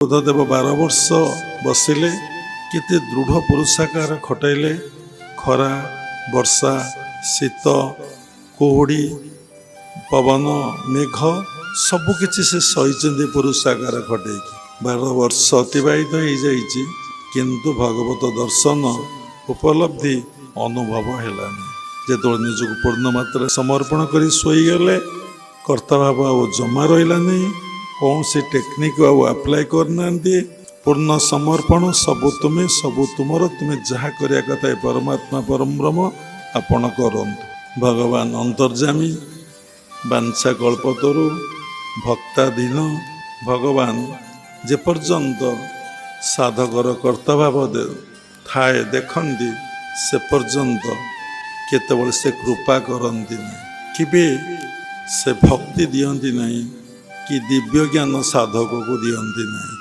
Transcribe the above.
ବୁଧଦେବ 12 ବର୍ଷ ବସିଲେ, କେତେ ଦୃଢ଼ ପୁରୁଷାକାର ଖଟାଇଲେ। ଖରା, ବର୍ଷା, ଶୀତ, କୁହୁଡ଼ି, ପବନ, ମେଘ ସବୁକିଛି ସେ ସହିଛନ୍ତି ପୁରୁଷାକାର ଖଟେଇକି। 12 ବର୍ଷ ଅତିବାହିତ ହେଇଯାଇଛି, କିନ୍ତୁ ଭଗବତ ଦର୍ଶନ ଉପଲବ୍ଧି ଅନୁଭବ ହେଲାନି। ଯେତେବେଳେ ନିଜକୁ ପୂର୍ଣ୍ଣ ମାତ୍ରାରେ ସମର୍ପଣ କରି ଶୋଇଗଲେ, କର୍ତ୍ତଭାବ ଆଉ ଜମା ରହିଲାନି। କୌଣସି ଟେକ୍ନିକ୍ ଆଉ ଆପ୍ଲାଏ କରିନାହାନ୍ତି। ପୂର୍ଣ୍ଣ ସମର୍ପଣ, ସବୁ ତୁମେ, ସବୁ ତୁମର, ତୁମେ ଯାହା କରିବା କଥା ଏ ପରମାତ୍ମା ପରମବ୍ରହ୍ମ ଆପଣ କରନ୍ତୁ। ଭଗବାନ ଅନ୍ତର୍ଯାମୀ, ବାଞ୍ଛା କଳ୍ପତରୁ, ଭକ୍ତାଧୀନ ଭଗବାନ ଯେପର୍ଯ୍ୟନ୍ତ ସାଧକର କର୍ତ୍ତଭାବ ଥାଏ ଦେଖନ୍ତି, ସେ ପର୍ଯ୍ୟନ୍ତ କେତେବେଳେ ସେ କୃପା କରନ୍ତି ନାହିଁ, କେବେ ସେ ଭକ୍ତି ଦିଅନ୍ତି ନାହିଁ, କି ଦିବ୍ୟ ଜ୍ଞାନ ସାଧକକୁ ଦିଅନ୍ତି ନାହିଁ।